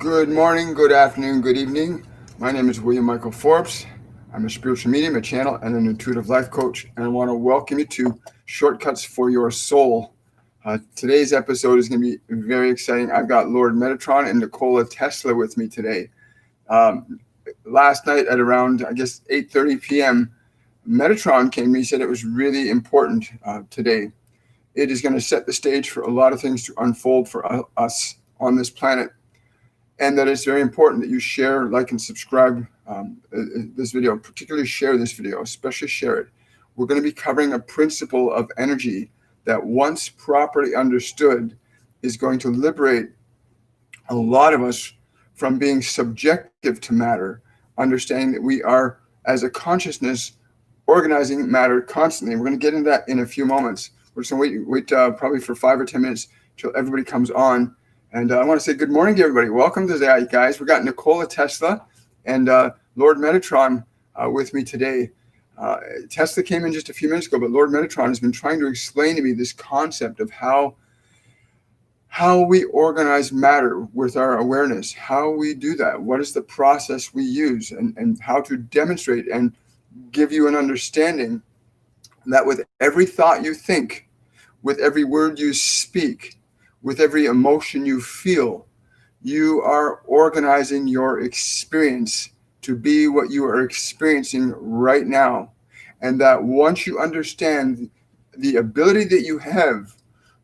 Good morning, good afternoon, good evening. My name is William Michael Forbes. I'm a spiritual medium, a channel, and an intuitive life coach, and I want to welcome you to Shortcuts for Your Soul. Today's episode is going to be very exciting. I've got Lord Metatron and Nikola Tesla with me today. Last night at around, 8:30 p.m., Metatron came to me and said it was really important today. It is going to set the stage for a lot of things to unfold for us on this planet. And that it's very important that you share, like, and subscribe this video, particularly share this video, especially share it. We're going to be covering a principle of energy that, once properly understood, is going to liberate a lot of us from being subjective to matter, understanding that we are, as a consciousness, organizing matter constantly. We're going to get into that in a few moments. We're just going to wait probably for 5 or 10 minutes till everybody comes on. And I want to say good morning to everybody. Welcome to the guys. We got Nikola Tesla and Lord Metatron with me today. Tesla came in just a few minutes ago, but Lord Metatron has been trying to explain to me this concept of how we organize matter with our awareness, how we do that, what is the process we use, and how to demonstrate and give you an understanding that with every thought you think, with every word you speak, with every emotion you feel, you are organizing your experience to be what you are experiencing right now. And that once you understand the ability that you have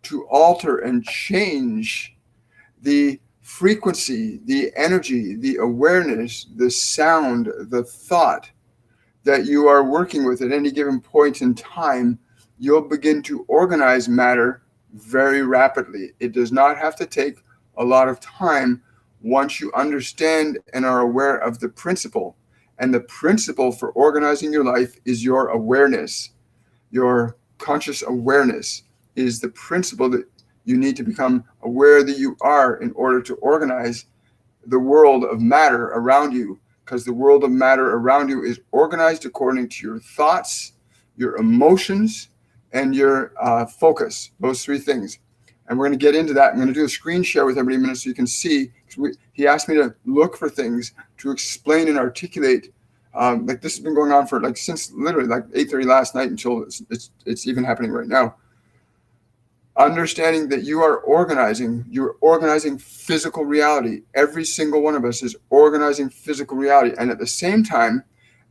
to alter and change the frequency, the energy, the awareness, the sound, the thought that you are working with at any given point in time, you'll begin to organize matter very rapidly. It does not have to take a lot of time once you understand and are aware of the principle. And the principle for organizing your life is your awareness. Your conscious awareness is the principle that you need to become aware that you are in order to organize the world of matter around you, because the world of matter around you is organized according to your thoughts, your emotions, and your focus, those three things. And we're going to get into that. I'm going to do a screen share with everybody in a minute so you can see. He asked me to look for things to explain and articulate. Like, this has been going on for since literally 8:30 last night until it's even happening right now. Understanding that you're organizing physical reality. Every single one of us is organizing physical reality. And at the same time,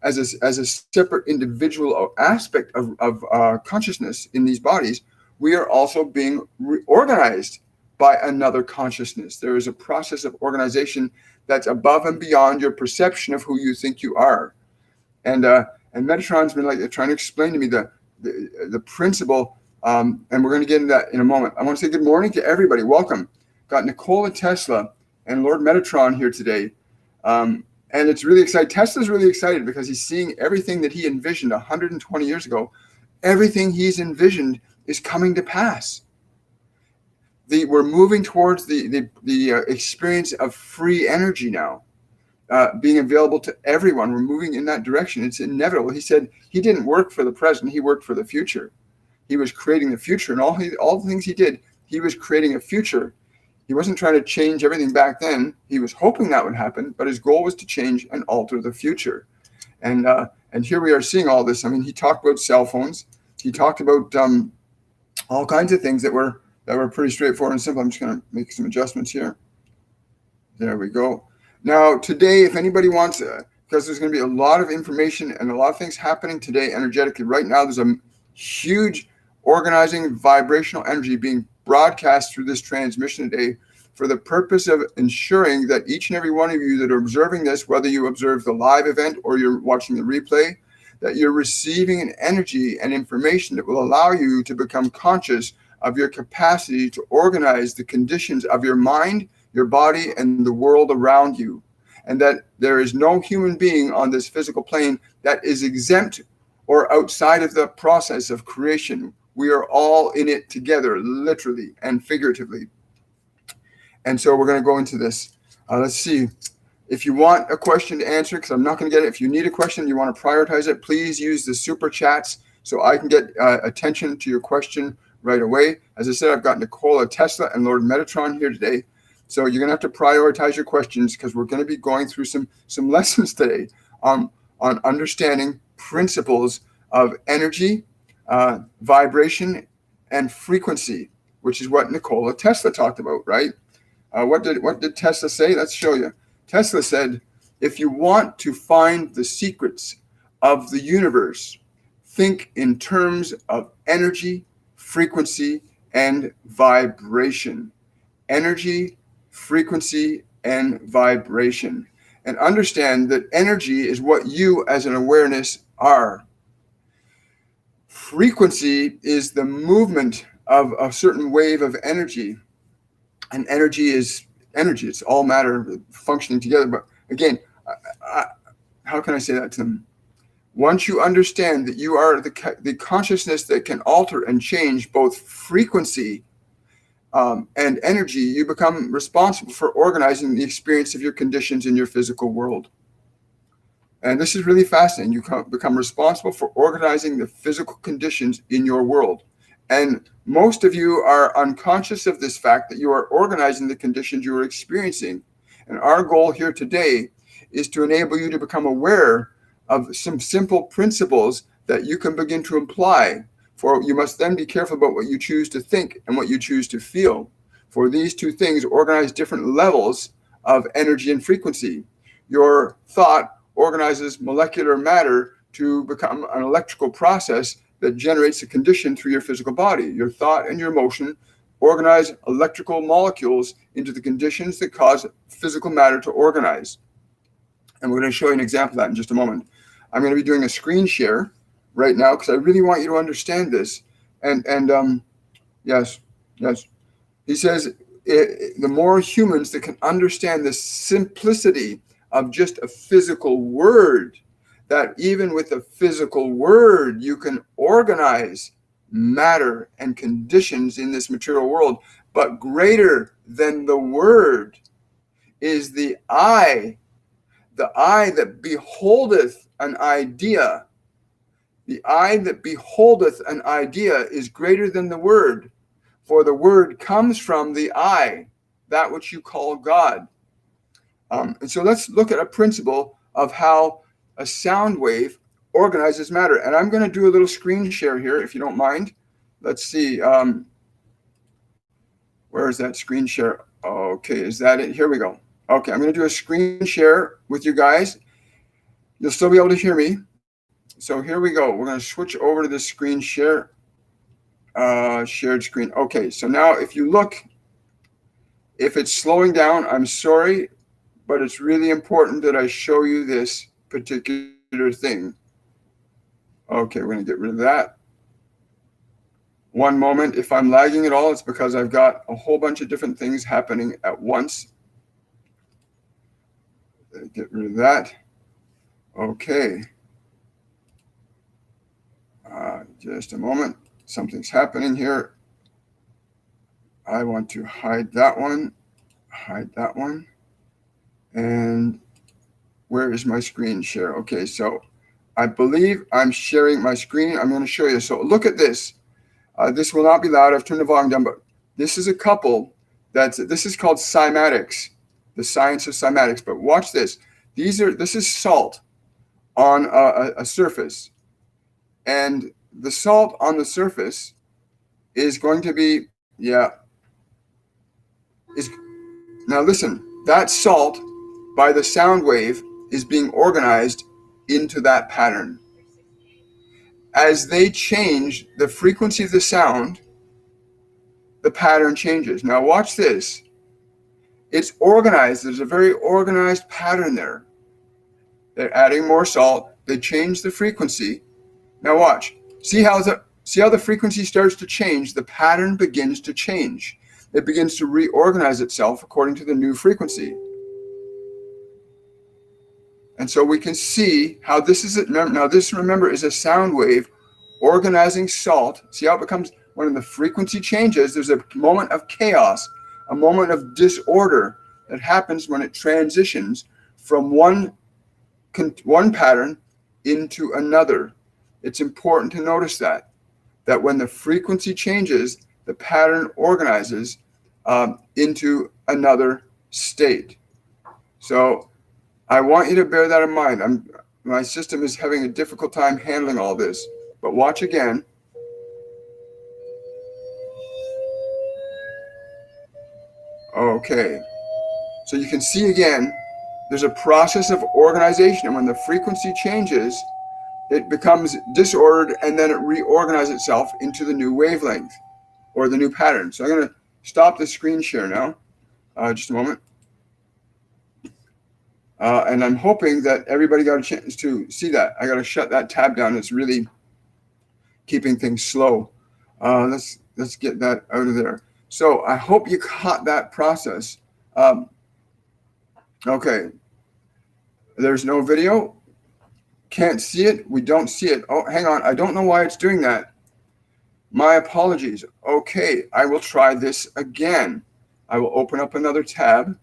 as a separate individual aspect of consciousness in these bodies, we are also being reorganized by another consciousness. There is a process of organization that's above and beyond your perception of who you think you are. And Metatron's been trying to explain to me the principle, and we're going to get into that in a moment. I want to say good morning to everybody. Welcome. Got Nikola Tesla and Lord Metatron here today. And it's really exciting. Tesla's really excited because he's seeing everything that he envisioned 120 years ago. Everything he's envisioned is coming to pass. We're moving towards the experience of free energy now, being available to everyone. We're moving in that direction. It's inevitable. He said he didn't work for the present. He worked for the future. He was creating the future, and all the things he did, he was creating a future. He wasn't trying to change everything back then. He was hoping that would happen, but his goal was to change and alter the future. And here we are seeing all this. I mean, he talked about cell phones. He talked about all kinds of things that were pretty straightforward and simple. I'm just going to make some adjustments here. There we go. Now, today, if anybody wants, because there's going to be a lot of information and a lot of things happening today energetically. Right now, there's a huge organizing vibrational energy being broadcast through this transmission today for the purpose of ensuring that each and every one of you that are observing this, whether you observe the live event or you're watching the replay, that you're receiving an energy and information that will allow you to become conscious of your capacity to organize the conditions of your mind, your body, and the world around you. And that there is no human being on this physical plane that is exempt or outside of the process of creation. We are all in it together, literally and figuratively. And so we're going to go into this. Let's see. If you want a question to answer, because I'm not going to get it. If you need a question, you want to prioritize it, please use the super chats so I can get attention to your question right away. As I said, I've got Nikola Tesla and Lord Metatron here today. So you're going to have to prioritize your questions because we're going to be going through some lessons today on understanding principles of energy, vibration, and frequency, which is what Nikola Tesla talked about, right? What did Tesla say? Let's show you. Tesla said, if you want to find the secrets of the universe, think in terms of energy, frequency, and vibration. Energy, frequency, and vibration. And understand that energy is what you as an awareness are. Frequency is the movement of a certain wave of energy. And energy is energy. It's all matter functioning together. But again, how can I say that to them? Once you understand that you are the consciousness that can alter and change both frequency and energy, you become responsible for organizing the experience of your conditions in your physical world. And this is really fascinating. You become responsible for organizing the physical conditions in your world. And most of you are unconscious of this fact that you are organizing the conditions you are experiencing. And our goal here today is to enable you to become aware of some simple principles that you can begin to apply. For you must then be careful about what you choose to think and what you choose to feel. For these two things organize different levels of energy and frequency. Your thought organizes molecular matter to become an electrical process that generates a condition through your physical body. Your thought and your emotion organize electrical molecules into the conditions that cause physical matter to organize. And we're going to show you an example of that in just a moment. I'm going to be doing a screen share right now because I really want you to understand this. And yes. He says the more humans that can understand the simplicity of just a physical word, that even with a physical word, you can organize matter and conditions in this material world. But greater than the word is the eye that beholdeth an idea. The eye that beholdeth an idea is greater than the word, for the word comes from the eye, that which you call God. And so let's look at a principle of how a sound wave organizes matter. And I'm going to do a little screen share here, if you don't mind. Let's see. Where is that screen share? Okay, is that it? Here we go. Okay, I'm going to do a screen share with you guys. You'll still be able to hear me. So here we go. We're going to switch over to the screen share. Shared screen. Okay, so now if you look, if it's slowing down, I'm sorry, but it's really important that I show you this particular thing. Okay, we're going to get rid of that. One moment. If I'm lagging at all, it's because I've got a whole bunch of different things happening at once. Get rid of that. Okay. Just a moment. Something's happening here. I want to hide that one. And where is my screen share? Okay, so I believe I'm sharing my screen. I'm going to show you. So look at this. This will not be loud. I've turned the volume down, but this is a couple this is called cymatics, the science of cymatics. But watch this. This is salt on a surface. And the salt on the surface is going to be, now listen, that salt by the sound wave is being organized into that pattern. As they change the frequency of the sound, the pattern changes. Now watch this. It's organized. There's a very organized pattern there. They're adding more salt. They change the frequency. Now watch. See how the frequency starts to change? The pattern begins to change. It begins to reorganize itself according to the new frequency. And so we can see how this is. Now this, remember, is a sound wave organizing salt. See how it becomes, when the frequency changes, there's a moment of chaos, a moment of disorder that happens when it transitions from one pattern into another. It's important to notice that when the frequency changes, the pattern organizes into another state. So I want you to bear that in mind. My system is having a difficult time handling all this, but watch again. Okay, so you can see again, there's a process of organization, and when the frequency changes, it becomes disordered, and then it reorganizes itself into the new wavelength or the new pattern. So I'm going to stop the screen share now, just a moment. And I'm hoping that everybody got a chance to see that. I got to shut that tab down. It's really keeping things slow. Let's get that out of there. So I hope you caught that process. Okay. There's no video. Can't see it. We don't see it. Oh, hang on. I don't know why it's doing that. My apologies. Okay. I will try this again. I will open up another tab.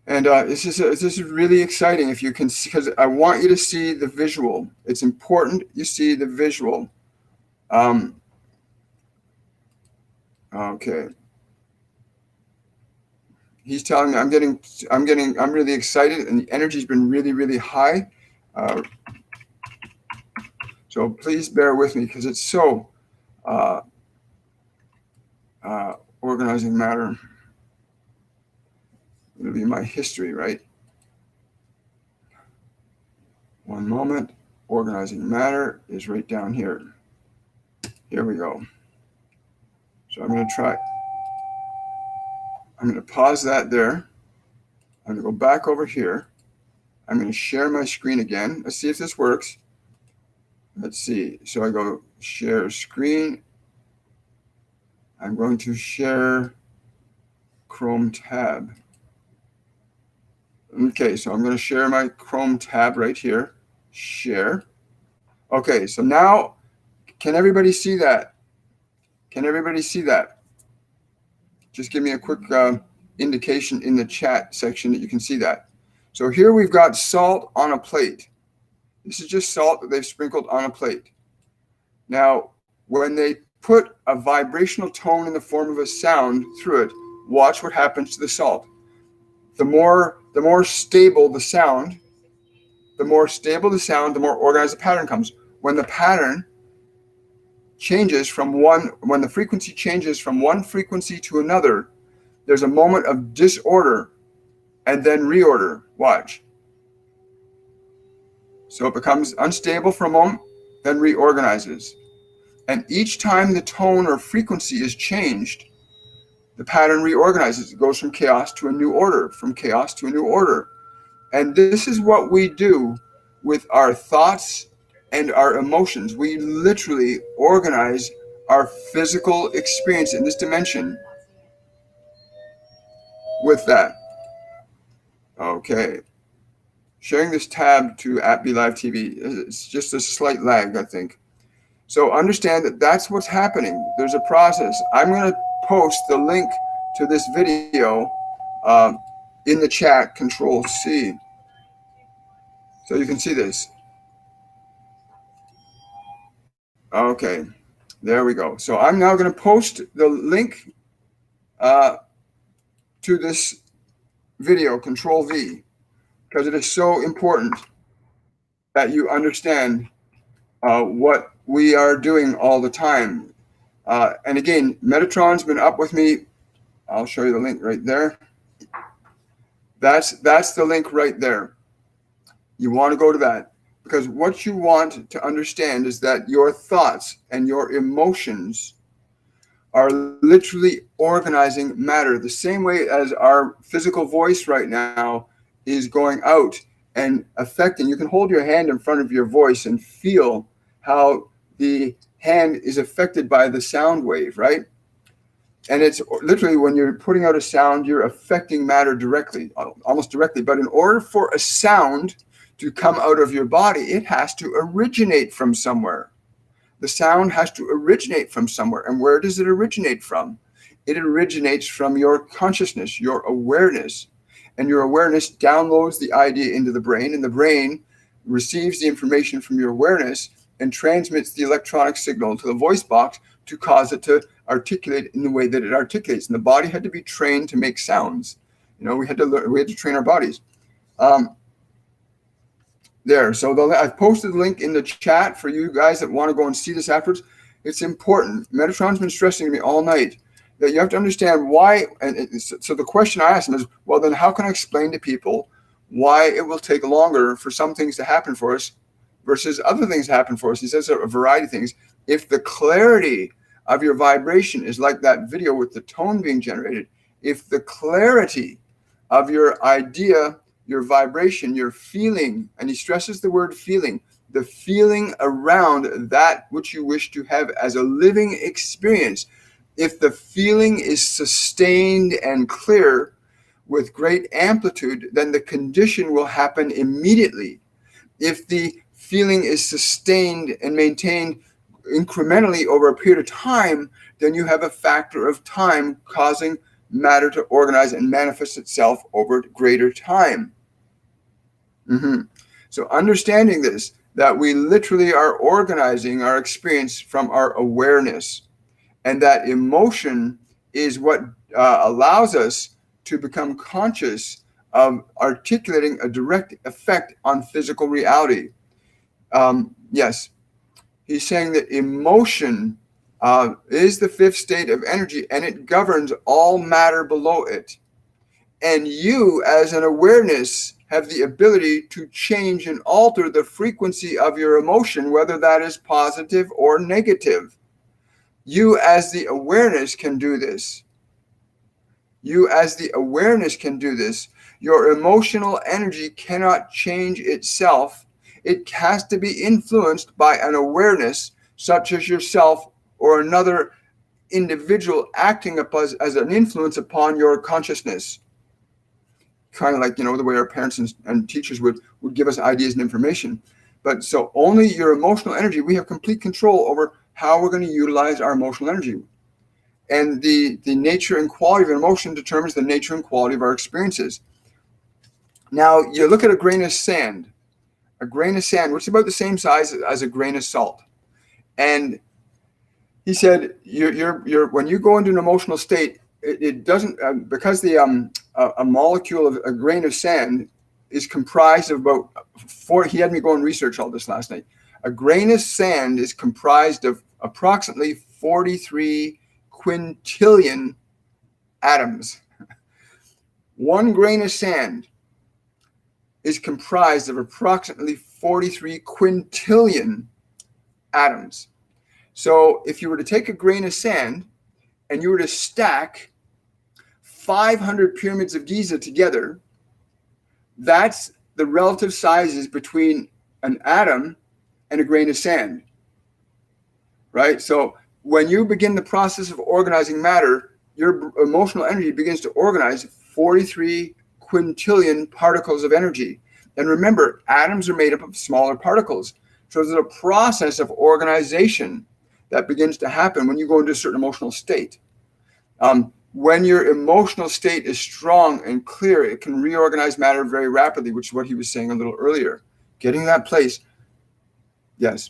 And this is really exciting if you can see, because I want you to see the visual. It's important you see the visual. Okay. He's telling me I'm really excited, and the energy's been really, really high. So please bear with me, because it's so organizing matter. It'll be my history, right? One moment. Organizing matter is right down here. Here we go. So I'm going to pause that there. I'm going to go back over here. I'm going to share my screen again. Let's see if this works. Let's see. So I go share screen. I'm going to share Chrome tab. Okay, so I'm going to share my Chrome tab right here. Share. Okay, so now, can everybody see that? Can everybody see that? Just give me a quick indication in the chat section that you can see that. So here we've got salt on a plate. This is just salt that they've sprinkled on a plate. Now, when they put a vibrational tone in the form of a sound through it, watch what happens to the salt. The more stable the sound, the more organized the pattern comes. When the pattern changes when the frequency changes from one frequency to another, there's a moment of disorder and then reorder. Watch. So it becomes unstable for a moment, then reorganizes. And each time the tone or frequency is changed, the pattern reorganizes. It goes from chaos to a new order, from chaos to a new order. And this is what we do with our thoughts and our emotions. We literally organize our physical experience in this dimension with that. Okay. Sharing this tab to @BeLive TV. It's just a slight lag, I think. So understand that that's what's happening. There's a process. I'm going to post the link to this video in the chat, Control C. So you can see this. Okay, there we go. So I'm now going to post the link to this video, Control V, because it is so important that you understand what we are doing all the time. And again, Metatron's been up with me. I'll show you the link right there. That's the link right there. You want to go to that, because what you want to understand is that your thoughts and your emotions are literally organizing matter, the same way as our physical voice right now is going out and affecting. You can hold your hand in front of your voice and feel how the hand is affected by the sound wave, right? And it's literally, when you're putting out a sound, you're affecting matter directly, almost directly. But in order for a sound to come out of your body, it has to originate from somewhere. The sound has to originate from somewhere. And where does it originate from? It originates from your consciousness, your awareness. And your awareness downloads the idea into the brain, and the brain receives the information from your awareness and transmits the electronic signal to the voice box to cause it to articulate in the way that it articulates. And the body had to be trained to make sounds. We had to train our bodies. There. So I've posted the link in the chat for you guys that want to go and see this afterwards. It's important. Metatron's been stressing to me all night that you have to understand why. And so the question I asked him is, well, then how can I explain to people why it will take longer for some things to happen for us versus other things to happen for us? He says a variety of things. If the clarity of your vibration is like that video with the tone being generated, if the clarity of your idea, your vibration, your feeling, and he stresses the word feeling, the feeling around that which you wish to have as a living experience, if the feeling is sustained and clear with great amplitude, then the condition will happen immediately. If the feeling is sustained and maintained incrementally over a period of time, then you have a factor of time causing matter to organize and manifest itself over greater time. So understanding this, that we literally are organizing our experience from our awareness, and that emotion is what allows us to become conscious of articulating a direct effect on physical reality. Yes, he's saying that emotion is the fifth state of energy, and it governs all matter below it. And you, as an awareness, have the ability to change and alter the frequency of your emotion, whether that is positive or negative. You, as the awareness, can do this. You, as the awareness, can do this. Your emotional energy cannot change itself. It has to be influenced by an awareness, such as yourself or another individual acting as an influence upon your consciousness. Kind of like, the way our parents and teachers would give us ideas and information. But so only your emotional energy, we have complete control over how we're going to utilize our emotional energy. And the nature and quality of emotion determines the nature and quality of our experiences. Now, you look at a grain of sand, which is about the same size as a grain of salt. And he said, you're when you go into an emotional state, it doesn't, because a molecule of a grain of sand is comprised of about he had me go and research all this last night. A grain of sand is comprised of approximately 43 quintillion atoms. One grain of sand is comprised of approximately 43 quintillion atoms. So if you were to take a grain of sand and you were to stack 500 pyramids of Giza together, that's the relative sizes between an atom and a grain of sand, right? So when you begin the process of organizing matter, your emotional energy begins to organize 43 quintillion particles of energy. And remember, atoms are made up of smaller particles. So there's a process of organization that begins to happen when you go into a certain emotional state. When your emotional state is strong and clear, it can reorganize matter very rapidly, which is what he was saying a little earlier. Getting to that place, getting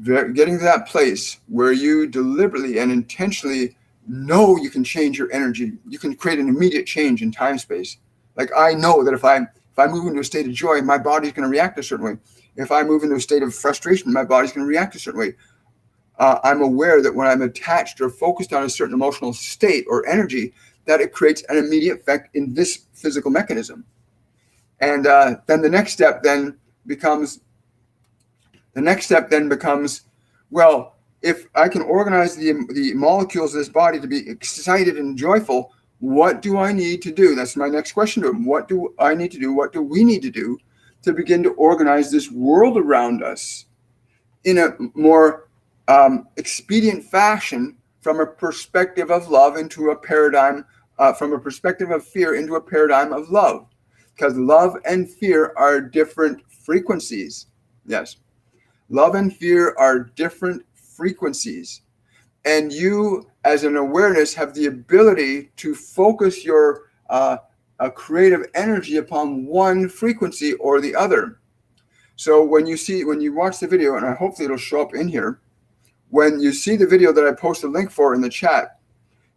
to that place where you deliberately and intentionally know you can change your energy. You can create an immediate change in time space. Like, I know that if I move into a state of joy, my body's going to react a certain way. If I move into a state of frustration, my body's going to react a certain way. I'm aware that when I'm attached or focused on a certain emotional state or energy, that it creates an immediate effect in this physical mechanism. And then the next step then becomes, well, if I can organize the molecules of this body to be excited and joyful, what do I need to do? That's my next question to him. What do I need to do? What do we need to do to begin to organize this world around us in a more expedient fashion, from a perspective of love into a paradigm, from a perspective of fear into a paradigm of love? Because love and fear are different frequencies. Yes. Love and fear are different frequencies. And you, as an awareness, have the ability to focus your creative energy upon one frequency or the other. So when you watch the video, and hopefully it'll show up in here, when you see the video that I posted a link for in the chat,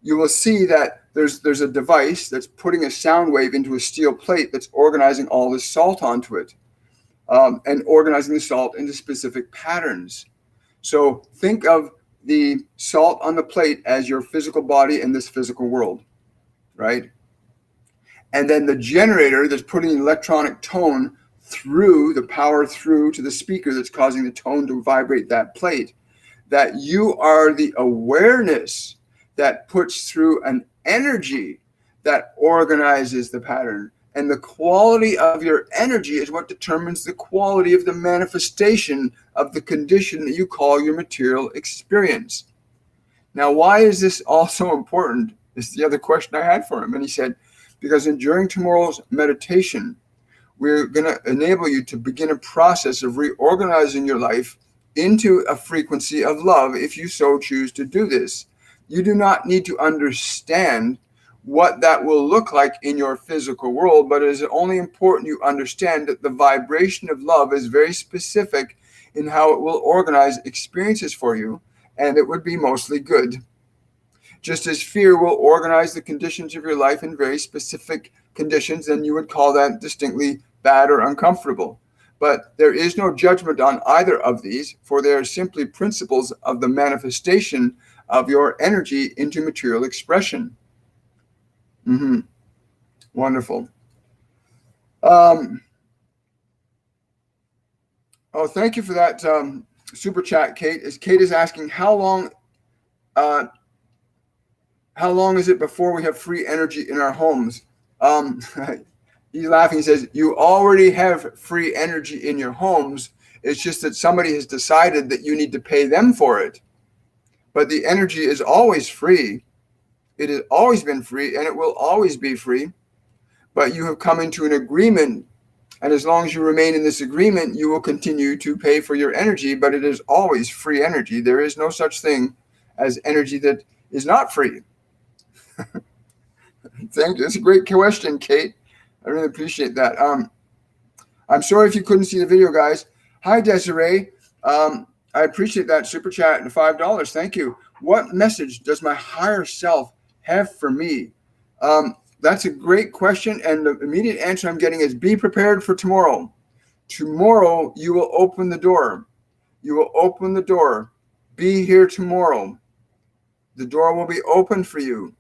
you will see that there's a device that's putting a sound wave into a steel plate that's organizing all this salt onto it, and organizing the salt into specific patterns. So think of the salt on the plate as your physical body in this physical world, right? And then the generator that's putting the electronic tone through the power through to the speaker that's causing the tone to vibrate that plate. That you are the awareness that puts through an energy that organizes the pattern. And the quality of your energy is what determines the quality of the manifestation of the condition that you call your material experience. Now, why is this all so important? Is the other question I had for him. And he said, because during tomorrow's meditation, we're going to enable you to begin a process of reorganizing your life into a frequency of love if you so choose to do this. You do not need to understand what that will look like in your physical world, but it is only important you understand that the vibration of love is very specific in how it will organize experiences for you, and it would be mostly good. Just as fear will organize the conditions of your life in very specific conditions, and you would call that distinctly bad or uncomfortable. But there is no judgment on either of these, for they are simply principles of the manifestation of your energy into material expression. Wonderful. Oh, thank you for that super chat, Kate. Kate is asking, how long is it before we have free energy in our homes? He's laughing. He says, you already have free energy in your homes. It's just that somebody has decided that you need to pay them for it. But the energy is always free. It has always been free, and it will always be free. But you have come into an agreement, and as long as you remain in this agreement, you will continue to pay for your energy, but it is always free energy. There is no such thing as energy that is not free. Thank you. That's a great question, Kate. I really appreciate that. I'm sorry if you couldn't see the video, guys. Hi, Desiree. I appreciate that super chat and $5. Thank you. What message does my higher self have for me? That's a great question. And the immediate answer I'm getting is be prepared for tomorrow. Tomorrow, you will open the door. You will open the door. Be here tomorrow. The door will be open for you.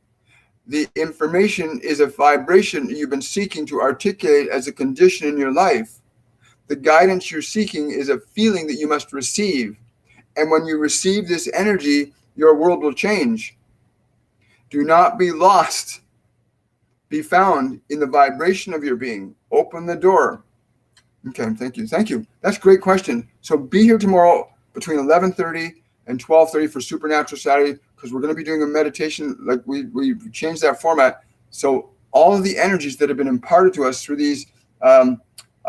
The information is a vibration you've been seeking to articulate as a condition in your life. The guidance you're seeking is a feeling that you must receive. And when you receive this energy, your world will change. Do not be lost. Be found in the vibration of your being. Open the door. Okay, thank you. Thank you. That's a great question. So be here tomorrow between 11:30 and 12:30 for Supernatural Saturday, because we're going to be doing a meditation. Like we changed that format. So all of the energies that have been imparted to us through these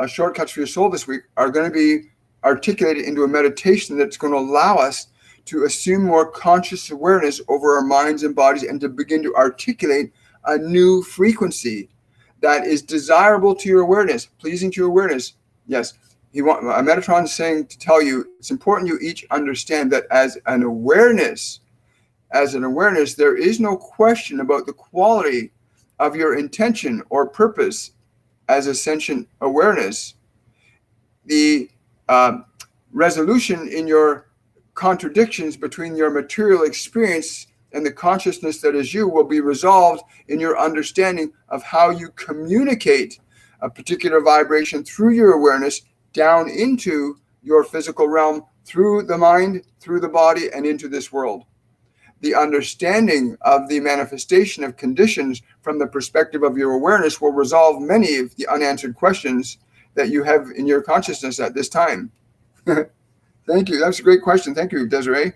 shortcuts for your soul this week are going to be articulated into a meditation that's going to allow us to assume more conscious awareness over our minds and bodies, and to begin to articulate a new frequency that is desirable to your awareness, pleasing to your awareness. Yes, Metatron is saying to tell you, it's important you each understand that as an awareness, there is no question about the quality of your intention or purpose as a sentient awareness. The resolution in your contradictions between your material experience and the consciousness that is you will be resolved in your understanding of how you communicate a particular vibration through your awareness down into your physical realm, through the mind, through the body, and into this world. The understanding of the manifestation of conditions from the perspective of your awareness will resolve many of the unanswered questions that you have in your consciousness at this time. Thank you. That's a great question. Thank you, Desiree.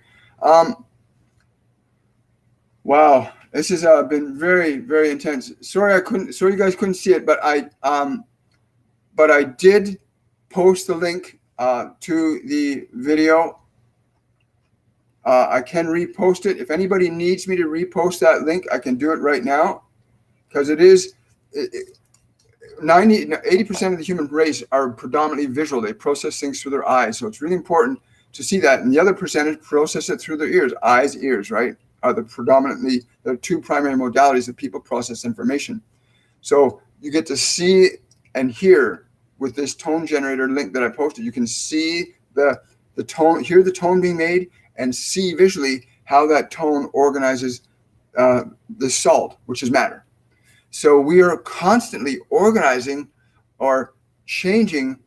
Wow, this has been very, very intense. Sorry you guys couldn't see it, but I did post the link to the video. I can repost it. If anybody needs me to repost that link, I can do it right now, because 80% of the human race are predominantly visual. They process things through their eyes. So it's really important to see that. And the other percentage process it through their ears. Eyes, ears, right, are the two primary modalities that people process information. So you get to see and hear with this tone generator link that I posted. You can see the tone, hear the tone being made, and see visually how that tone organizes the salt, which is matter. So we are constantly organizing or changing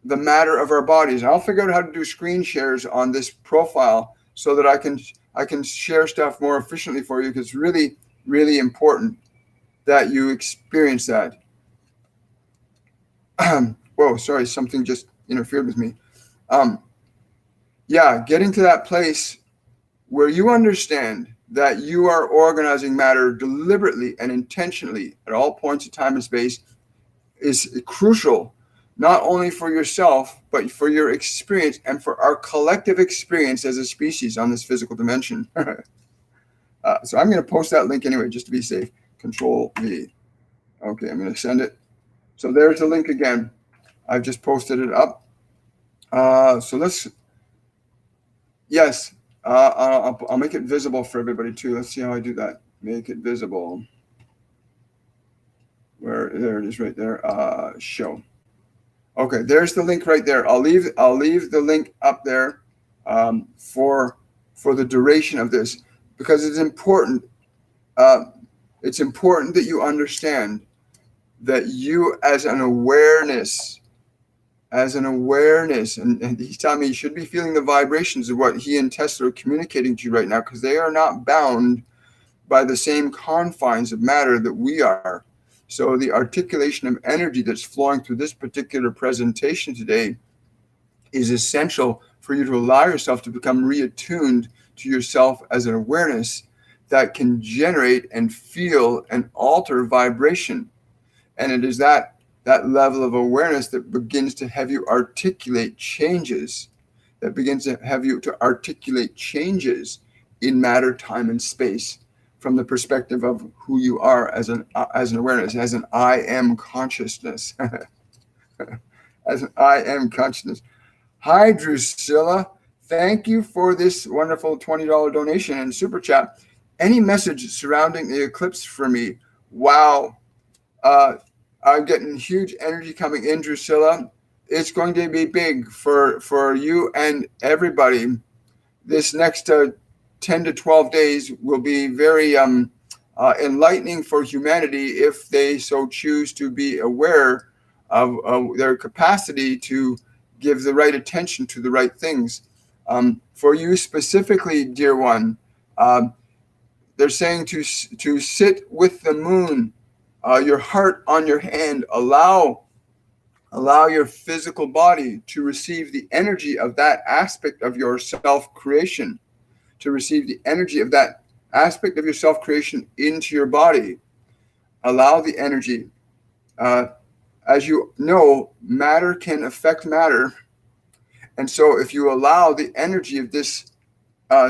the matter of our bodies. And I'll figure out how to do screen shares on this profile so that I can share stuff more efficiently for you, because it's really, really important that you experience that. Whoa, sorry, something just interfered with me. Getting to that place where you understand that you are organizing matter deliberately and intentionally at all points of time and space is crucial, not only for yourself, but for your experience and for our collective experience as a species on this physical dimension. So I'm going to post that link anyway, just to be safe. Control V. Okay, I'm going to send it. So there's the link again. I've just posted it up. I'll make it visible for everybody too. Let's see how I do that. Make it visible. There it is right there. Show. Okay, there's the link right there. I'll leave the link up there for the duration of this, because it's important. It's important that you understand that you as an awareness, and he's telling me you should be feeling the vibrations of what he and Tesla are communicating to you right now, because they are not bound by the same confines of matter that we are. So the articulation of energy that's flowing through this particular presentation today is essential for you to allow yourself to become reattuned to yourself as an awareness that can generate and feel and alter vibration. And it is that level of awareness that begins to have you articulate changes, in matter, time, and space, from the perspective of who you are as an awareness, as an I am consciousness. As an I am consciousness. Hi, Drusilla. Thank you for this wonderful $20 donation and super chat. Any message surrounding the eclipse for me? Wow. I'm getting huge energy coming in, Drusilla. It's going to be big for you and everybody. This next 10 to 12 days will be very enlightening for humanity if they so choose to be aware of their capacity to give the right attention to the right things. For you specifically, dear one, they're saying to sit with the moon, your heart on your hand. Allow your physical body to receive the energy of that aspect of your self-creation, to receive the energy of that aspect of your self-creation into your body. Allow the energy. As you know, matter can affect matter. And so if you allow the energy of this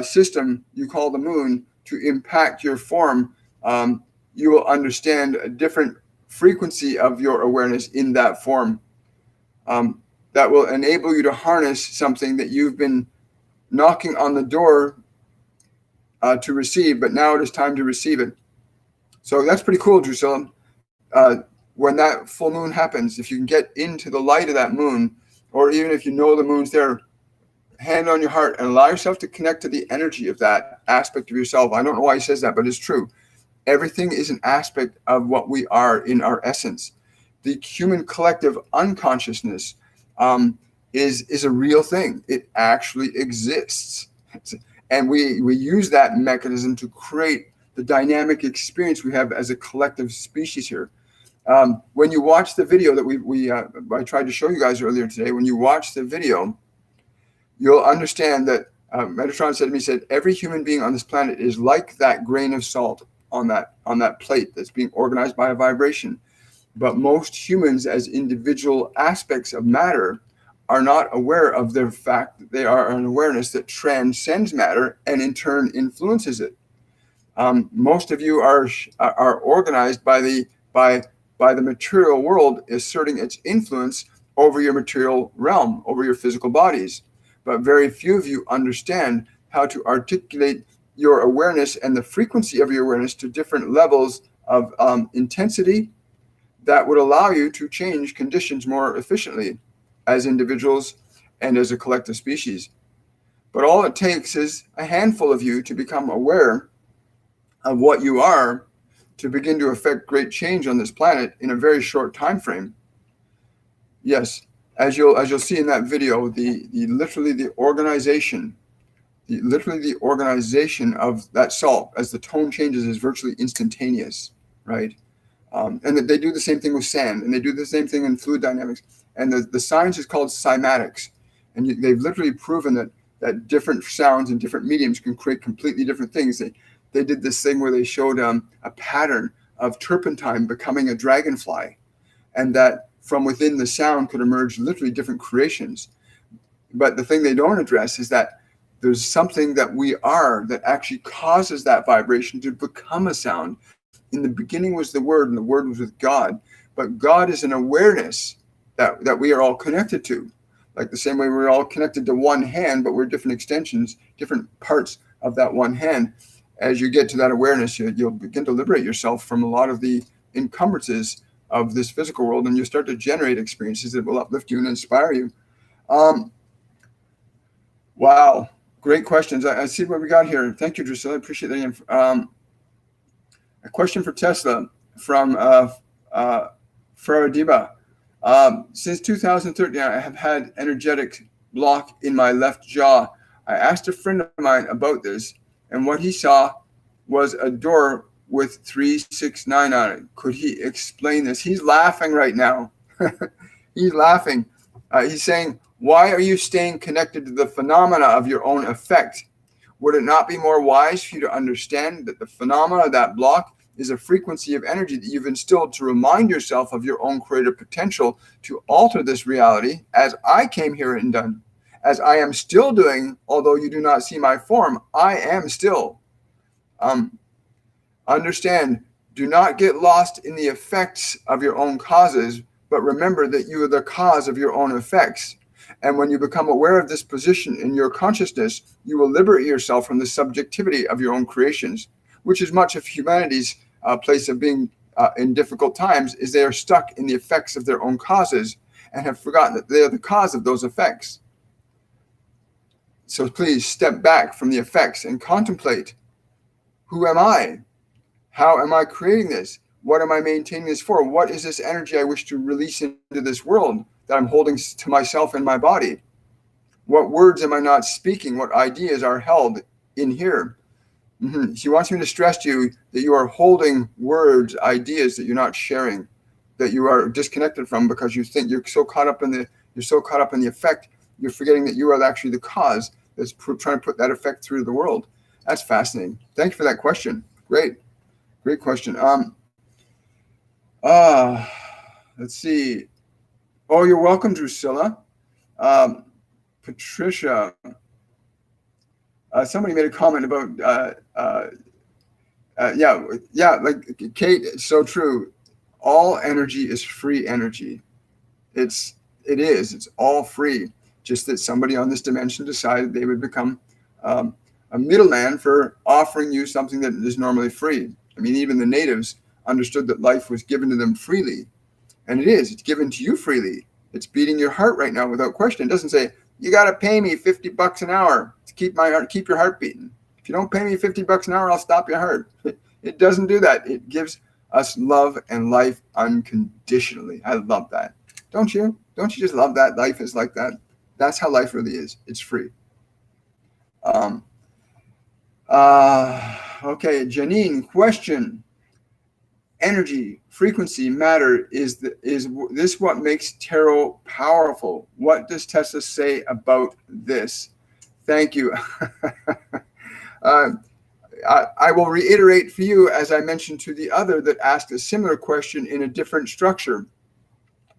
system you call the moon to impact your form, you will understand a different frequency of your awareness in that form. That will enable you to harness something that you've been knocking on the door to receive, but now it is time to receive it. So that's pretty cool, Drusilla. When that full moon happens, if you can get into the light of that moon, or even if you know the moon's there, hand on your heart and allow yourself to connect to the energy of that aspect of yourself. I don't know why he says that, but it's true. Everything is an aspect of what we are in our essence. The human collective unconsciousness is a real thing. It actually exists. And we use that mechanism to create the dynamic experience we have as a collective species here. When you watch the video that I tried to show you guys earlier today, when you watch the video, you'll understand that Metatron said to me, every human being on this planet is like that grain of salt on that plate that's being organized by a vibration. But most humans as individual aspects of matter are not aware of the fact that they are an awareness that transcends matter and in turn influences it. Most of you are organized by the material world asserting its influence over your material realm, over your physical bodies. but very few of you understand how to articulate your awareness and the frequency of your awareness to different levels of intensity that would allow you to change conditions more efficiently as individuals and as a collective species. But all it takes is a handful of you to become aware of what you are to begin to affect great change on this planet in a very short time frame. Yes, as you'll see in that video, the organization of that salt as the tone changes is virtually instantaneous, right? And that they do the same thing with sand, and they do the same thing in fluid dynamics. And the science is called cymatics, and they've literally proven that different sounds and different mediums can create completely different things. They did this thing where they showed a pattern of turpentine becoming a dragonfly, and that from within the sound could emerge literally different creations. But the thing they don't address is that there's something that we are that actually causes that vibration to become a sound. In the beginning was the Word, and the Word was with God. But God is an awareness that we are all connected to. Like the same way we're all connected to one hand, but we're different extensions, different parts of that one hand. As you get to that awareness, you'll begin to liberate yourself from a lot of the encumbrances of this physical world, and you start to generate experiences that will uplift you and inspire you. Wow, great questions. I see what we got here. Thank you, Drusilla. I appreciate that. A question for Tesla from Faradiba. Since 2013, I have had energetic block in my left jaw. I asked a friend of mine about this, and what he saw was a door with 369 on it. Could he explain this? He's laughing right now. He's laughing. He's saying, why are you staying connected to the phenomena of your own effect? Would it not be more wise for you to understand that the phenomena of that block is a frequency of energy that you've instilled to remind yourself of your own creative potential to alter this reality, as I came here and done, as I am still doing, although you do not see my form, I am still. Understand, do not get lost in the effects of your own causes, but remember that you are the cause of your own effects. And when you become aware of this position in your consciousness, you will liberate yourself from the subjectivity of your own creations, which is much of humanity's place of being in difficult times, is they are stuck in the effects of their own causes and have forgotten that they are the cause of those effects. So please step back from the effects and contemplate, who am I? How am I creating this? What am I maintaining this for? What is this energy I wish to release into this world that I'm holding to myself and my body? What words am I not speaking? What ideas are held in here? She wants me to stress to you that you are holding words, ideas that you're not sharing, that you are disconnected from because you think you're so caught up in the effect, you're forgetting that you are actually the cause that's trying to put that effect through the world. That's fascinating. Thank you for that question. Great question. Let's see. Oh, you're welcome, Drusilla. Patricia. Somebody made a comment about, like Kate, it's so true. All energy is free energy. It's all free. Just that somebody on this dimension decided they would become a middleman for offering you something that is normally free. I mean, even the natives understood that life was given to them freely. And it's given to you freely. It's beating your heart right now without question. It doesn't say, you got to pay me $50 an hour to keep your heart beating. If you don't pay me $50 an hour, I'll stop your heart. It doesn't do that. It gives us love and life unconditionally. I love that. Don't you? Don't you just love that life is like that? That's how life really is. It's free. Okay, Janine, question. Energy, frequency, matter, is this what makes tarot powerful? What does Tessa say about this? Thank you. I will reiterate for you, as I mentioned to the other that asked a similar question in a different structure,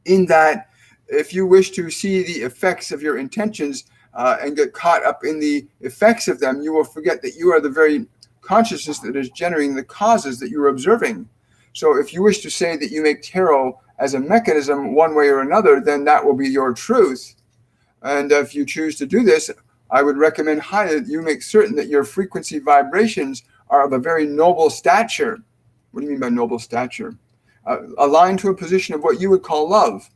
in that if you wish to see the effects of your intentions and get caught up in the effects of them, you will forget that you are the very consciousness that is generating the causes that you're observing. So if you wish to say that you make tarot as a mechanism one way or another, then that will be your truth. And if you choose to do this, I would recommend highly that you make certain that your frequency vibrations are of a very noble stature. What do you mean by noble stature? Aligned to a position of what you would call love.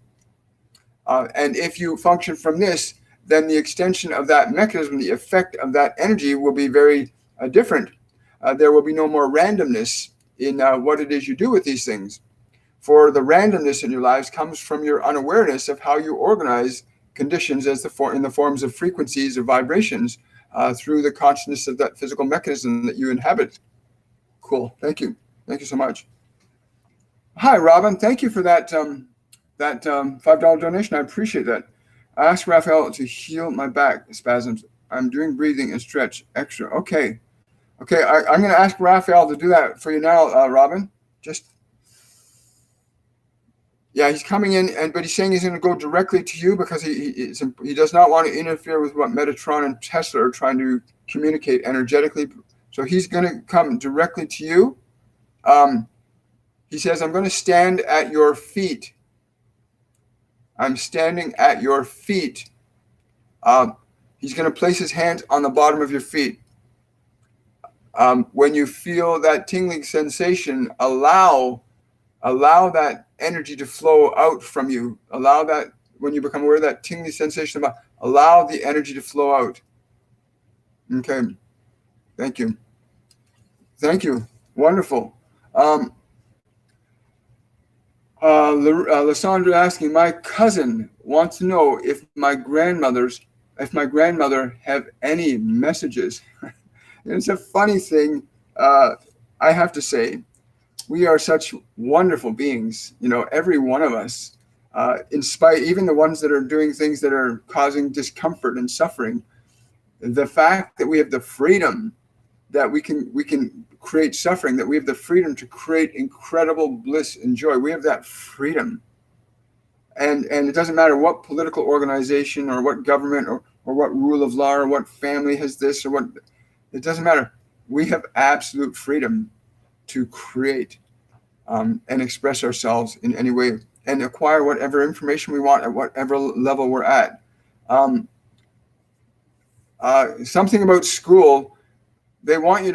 And if you function from this, then the extension of that mechanism, the effect of that energy will be very different. There will be no more randomness in what it is you do with these things. For the randomness in your lives comes from your unawareness of how you organize conditions in the forms of frequencies or vibrations through the consciousness of that physical mechanism that you inhabit. Cool. Thank you. Thank you so much. Hi, Robin. Thank you for that $5 donation. I appreciate that. I asked Raphael to heal my back spasms. I'm doing breathing and stretch extra. Okay. I'm going to ask Raphael to do that for you now, Robin. Yeah, he's coming in, but he's saying he's going to go directly to you because he does not want to interfere with what Metatron and Tesla are trying to communicate energetically. So he's going to come directly to you. He says, I'm going to stand at your feet. I'm standing at your feet. He's going to place his hands on the bottom of your feet. When you feel that tingling sensation, allow that energy to flow out from you. Allow that, when you become aware of that tingling sensation, allow the energy to flow out. Okay. Thank you. Wonderful. Lysandra asking, my cousin wants to know if my grandmother have any messages. It's a funny thing. I have to say, we are such wonderful beings, every one of us, in spite, even the ones that are doing things that are causing discomfort and suffering. The fact that we have the freedom that we can create suffering, that we have the freedom to create incredible bliss and joy. We have that freedom. And it doesn't matter what political organization or what government or what rule of law or what family has this or what, it doesn't matter. We have absolute freedom to create and express ourselves in any way and acquire whatever information we want at whatever level we're at. Something about school, they want you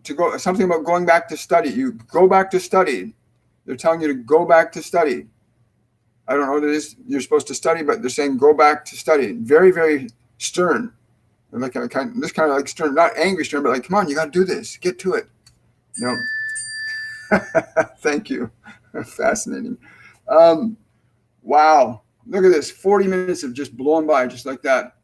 to go, something about going back to study. You go back to study. They're telling you to go back to study. I don't know what it is you're supposed to study, but they're saying go back to study. Very, very stern. Like kind of like stern, not angry stern, but like, come on, you got to do this. Get to it. Thank you. Fascinating. Wow. Look at this. 40 minutes of just blowing by just like that.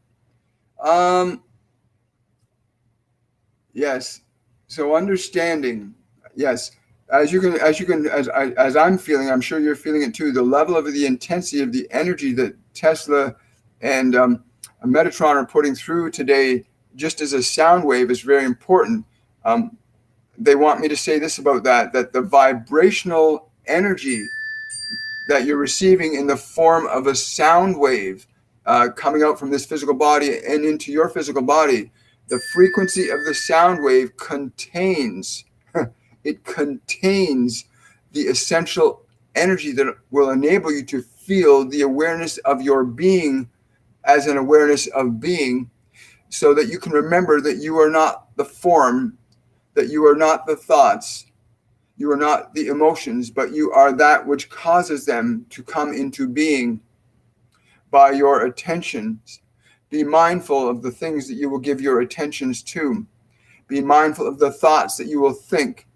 Yes. So understanding. Yes. As I'm feeling, I'm sure you're feeling it too. The level of the intensity of the energy that Tesla and Metatron are putting through today, just as a sound wave, is very important. They want me to say this about that the vibrational energy that you're receiving in the form of a sound wave coming out from this physical body and into your physical body, the frequency of the sound wave contains the essential energy that will enable you to feel the awareness of your being as an awareness of being, so that you can remember that you are not the form, that you are not the thoughts, you are not the emotions, but you are that which causes them to come into being by your attentions. Be mindful of the things that you will give your attentions to. Be mindful of the thoughts that you will think.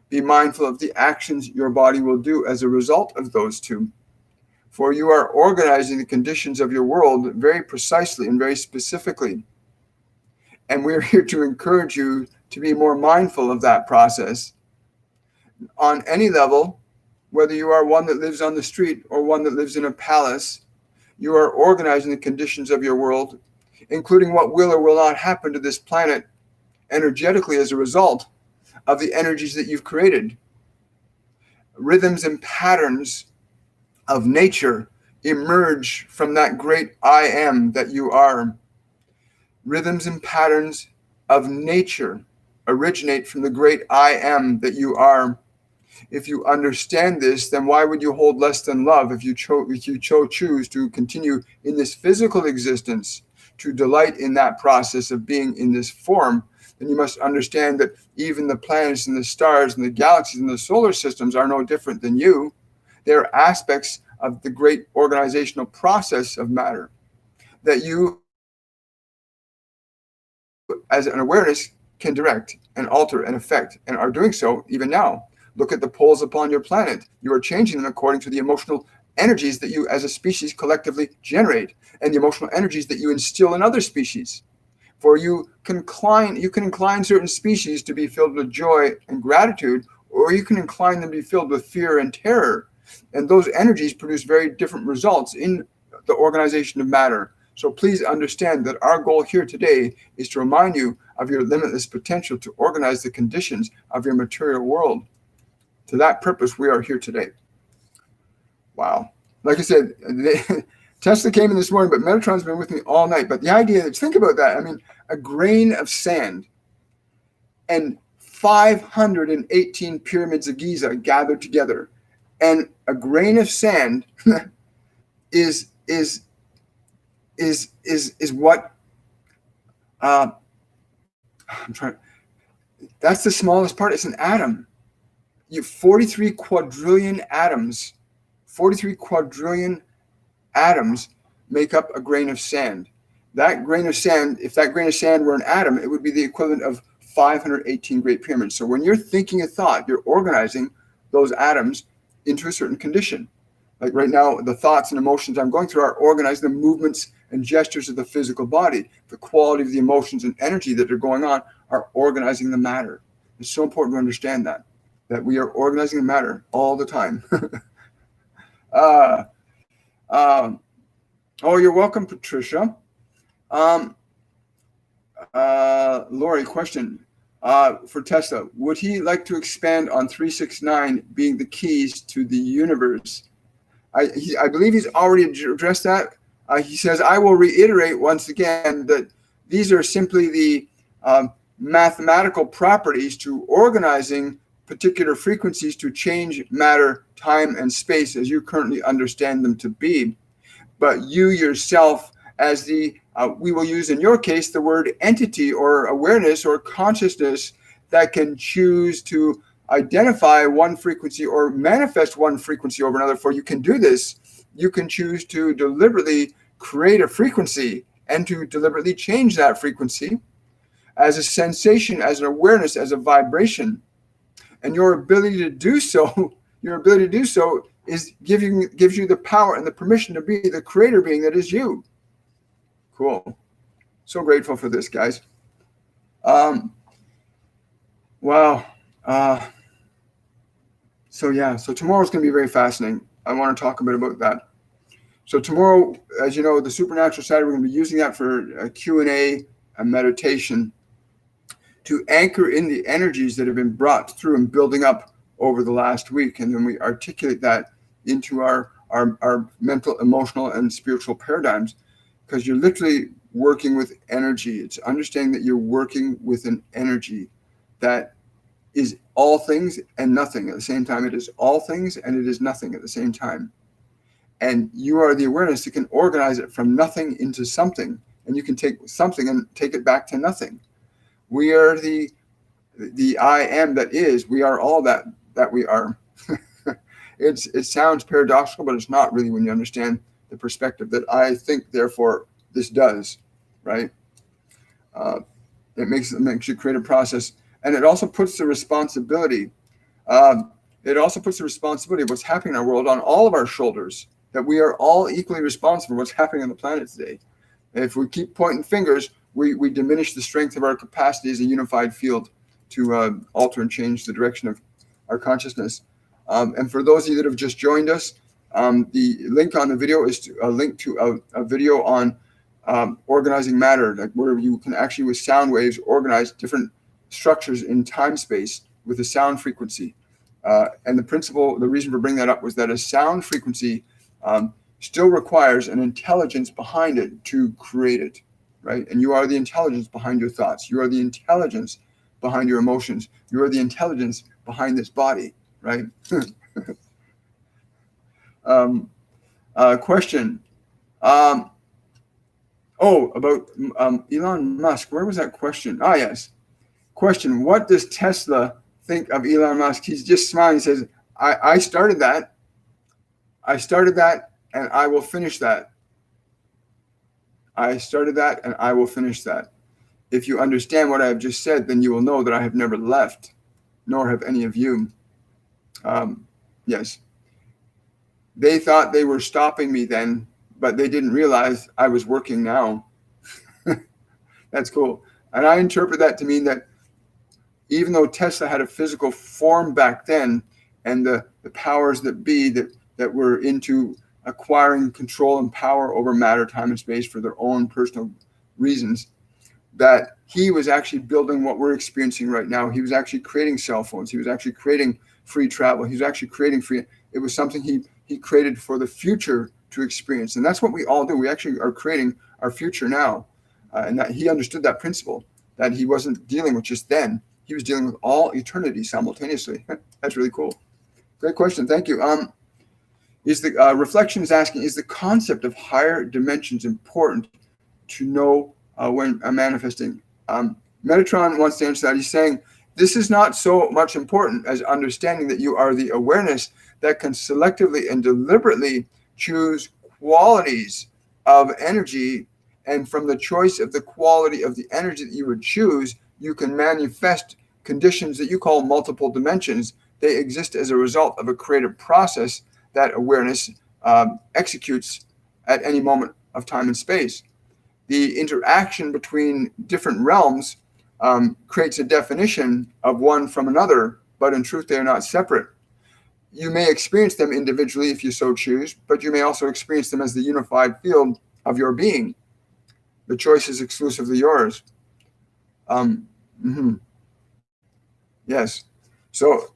Be mindful of the actions your body will do as a result of those two. For you are organizing the conditions of your world very precisely and very specifically. And we're here to encourage you to be more mindful of that process. On any level, whether you are one that lives on the street or one that lives in a palace, you are organizing the conditions of your world, including what will or will not happen to this planet energetically as a result of the energies that you've created. Rhythms and patterns of nature emerge from that great I am that you are. Rhythms and patterns of nature originate from the great I am that you are. If you understand this, then why would you hold less than love if you choose to continue in this physical existence, to delight in that process of being in this form? Then you must understand that even the planets and the stars and the galaxies and the solar systems are no different than you. They're aspects of the great organizational process of matter that you, as an awareness, can direct and alter and affect, and are doing so even now. Look at the poles upon your planet. You are changing them according to the emotional energies that you as a species collectively generate, and the emotional energies that you instill in other species. For you can incline certain species to be filled with joy and gratitude, or you can incline them to be filled with fear and terror. And those energies produce very different results in the organization of matter. So please understand that our goal here today is to remind you of your limitless potential to organize the conditions of your material world. To that purpose, we are here today. Wow. Like I said, Tesla came in this morning, but Metatron's been with me all night. But the idea is, think about that. I mean, a grain of sand and 518 pyramids of Giza gathered together. And a grain of sand is what I'm trying. That's the smallest part. It's an atom. You have 43 quadrillion atoms. 43 quadrillion atoms make up a grain of sand. That grain of sand, if that grain of sand were an atom, it would be the equivalent of 518 Great Pyramids. So when you're thinking a thought, you're organizing those atoms into a certain condition. Like right now, the thoughts and emotions I'm going through are organizing the movements and gestures of the physical body. The quality of the emotions and energy that are going on are organizing the matter. It's so important to understand that we are organizing the matter all the time. Oh, you're welcome, Patricia. Lori, question for Tesla. Would he like to expand on 369 being the keys to the universe? I believe he's already addressed that. He says, I will reiterate once again that these are simply the mathematical properties to organizing particular frequencies to change matter, time, and space as you currently understand them to be. But you yourself, as we will use in your case the word entity or awareness or consciousness that can choose to identify one frequency or manifest one frequency over another. For you can do this. You can choose to deliberately create a frequency and to deliberately change that frequency as a sensation, as an awareness, as a vibration. And your ability to do so is gives you the power and the permission to be the creator being that is you. Cool. So grateful for this, guys. Wow. So tomorrow's going to be very fascinating. I want to talk a bit about that. So tomorrow, as you know, the Supernatural Saturday, we're going to be using that for a Q&A, a meditation, to anchor in the energies that have been brought through and building up over the last week. And then we articulate that into our mental, emotional, and spiritual paradigms, because you're literally working with energy. It's understanding that you're working with an energy that is all things and nothing at the same time. It is all things and it is nothing at the same time. And you are the awareness that can organize it from nothing into something. And you can take something and take it back to nothing. We are the I am that is. We are all that we are. It sounds paradoxical, but it's not really when you understand the perspective that I think, therefore this does, right? It makes you create a process, and it also puts the responsibility. It also puts the responsibility of what's happening in our world on all of our shoulders. That we are all equally responsible for what's happening on the planet today. And if we keep pointing fingers, we diminish the strength of our capacity as a unified field to alter and change the direction of our consciousness. And for those of you that have just joined us, the link on the video is a link to a video on organizing matter, like where you can actually with sound waves organize different structures in time space with a sound frequency. And the reason for bringing that up was that a sound frequency still requires an intelligence behind it to create it, right? And you are the intelligence behind your thoughts. You are the intelligence behind your emotions. You are the intelligence behind this body, right? Question. About Elon Musk. Where was that question? Ah, yes. Question. What does Tesla think of Elon Musk? He's just smiling. He says, I started that. I started that, and I will finish that. I started that, and I will finish that. If you understand what I have just said, then you will know that I have never left, nor have any of you. Yes. They thought they were stopping me then, but they didn't realize I was working now. That's cool. And I interpret that to mean that even though Tesla had a physical form back then, and the powers that be that were into acquiring control and power over matter, time, and space for their own personal reasons, that he was actually building what we're experiencing right now. He was actually creating cell phones. He was actually creating free travel. He was actually creating free. It was something he created for the future to experience. And that's what we all do. We actually are creating our future now. And that he understood that principle, that he wasn't dealing with just then. He was dealing with all eternity simultaneously. That's really cool. Great question. Thank you. Reflection is asking, is the concept of higher dimensions important to know when manifesting? Metatron wants to answer that. He's saying, this is not so much important as understanding that you are the awareness that can selectively and deliberately choose qualities of energy. And from the choice of the quality of the energy that you would choose, you can manifest conditions that you call multiple dimensions. They exist as a result of a creative process that awareness executes at any moment of time and space. The interaction between different realms creates a definition of one from another, but in truth, they are not separate. You may experience them individually if you so choose, but you may also experience them as the unified field of your being. The choice is exclusively yours. Yes. So,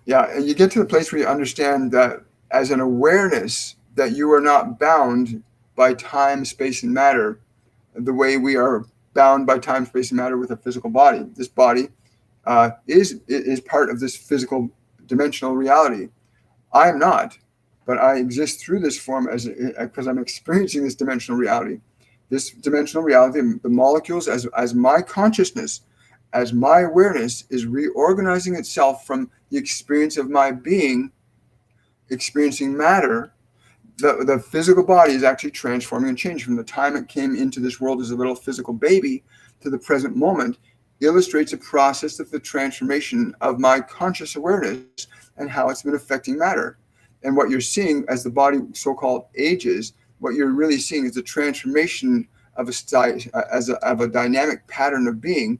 yeah, and you get to the place where you understand that as an awareness that you are not bound by time, space, and matter the way we are bound by time, space, and matter with a physical body. This body is part of this physical dimensional reality. I am not, but I exist through this form because I'm experiencing this dimensional reality. This dimensional reality, the molecules as my consciousness, as my awareness is reorganizing itself from the experience of my being, experiencing matter, the physical body is actually transforming and changing from the time it came into this world as a little physical baby to the present moment, illustrates a process of the transformation of my conscious awareness and how it's been affecting matter. And what you're seeing as the body so-called ages, what you're really seeing is the transformation of a dynamic pattern of being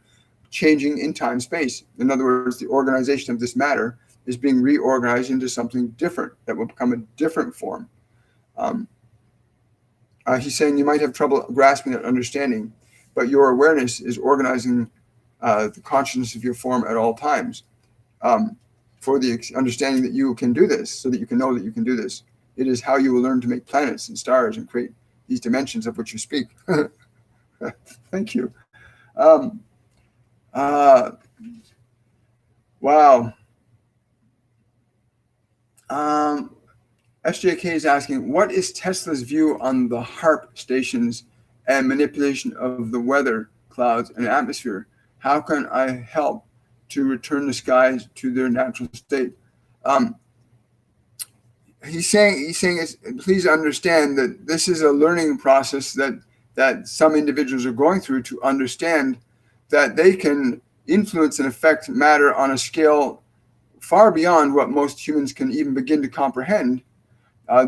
changing in time space. In other words, the organization of this matter is being reorganized into something different that will become a different form. He's saying you might have trouble grasping that understanding, but your awareness is organizing the consciousness of your form at all times for the understanding that you can do this, so that you can know that you can do this. It is how you will learn to make planets and stars and create these dimensions of which you speak. Thank you. Wow. SJK is asking, what is Tesla's view on the HARP stations and manipulation of the weather, clouds, and atmosphere? How can I help to return the skies to their natural state? He's saying, please understand that this is a learning process that some individuals are going through to understand that they can influence and affect matter on a scale far beyond what most humans can even begin to comprehend.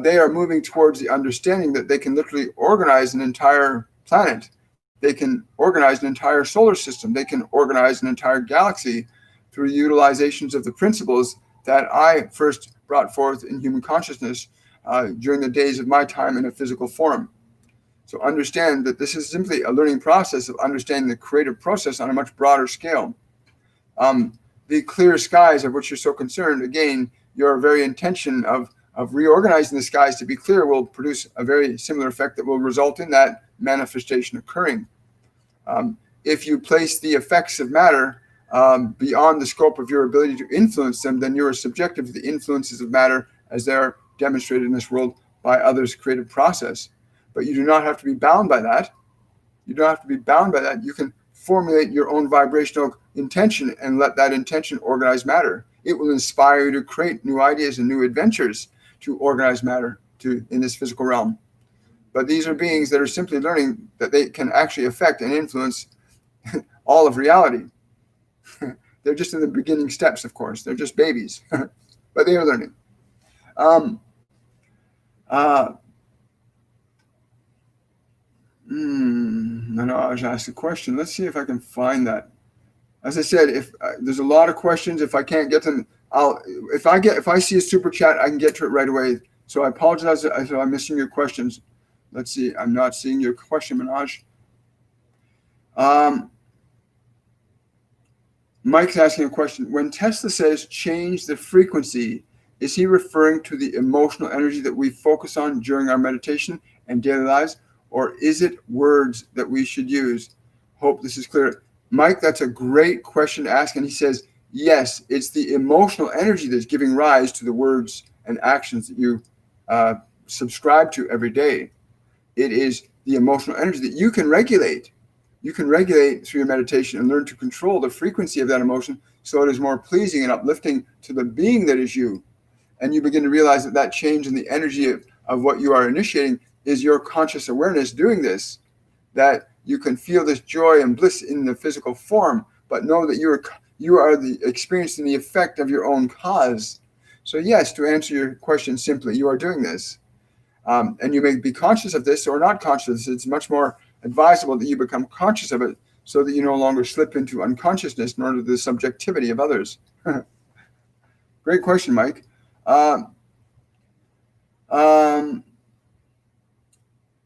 They are moving towards the understanding that they can literally organize an entire planet. They can organize an entire solar system. They can organize an entire galaxy through utilizations of the principles that I first brought forth in human consciousness during the days of my time in a physical form. So understand that this is simply a learning process of understanding the creative process on a much broader scale. The clear skies of which you're so concerned, again, your very intention of reorganizing the skies to be clear will produce a very similar effect that will result in that manifestation occurring. If you place the effects of matter beyond the scope of your ability to influence them, then you are subjective to the influences of matter as they are demonstrated in this world by others' creative process. But you do not have to be bound by that. You don't have to be bound by that. You can formulate your own vibrational intention and let that intention organize matter. It will inspire you to create new ideas and new adventures to organize matter in this physical realm. But these are beings that are simply learning that they can actually affect and influence all of reality. They're just in the beginning steps, of course. They're just babies, but they are learning. Manoj asked a question. Let's see if I can find that. As I said, if there's a lot of questions, if I can't get them, if I see a super chat, I can get to it right away. So I apologize if I'm missing your questions. Let's see. I'm not seeing your question, Manoj. Mike's asking a question. When Tesla says change the frequency, is he referring to the emotional energy that we focus on during our meditation and daily lives, or is it words that we should use? Hope this is clear. Mike, that's a great question to ask. And he says, yes, it's the emotional energy that's giving rise to the words and actions that you subscribe to every day. It is the emotional energy that you can regulate. You can regulate through your meditation and learn to control the frequency of that emotion so it is more pleasing and uplifting to the being that is you. And you begin to realize that that change in the energy of what you are initiating is your conscious awareness doing this, that you can feel this joy and bliss in the physical form, but know that you are experiencing the effect of your own cause. So yes, to answer your question simply, you are doing this. And you may be conscious of this or not conscious. It's much more advisable that you become conscious of it so that you no longer slip into unconsciousness nor to the subjectivity of others. Great question, Mike. I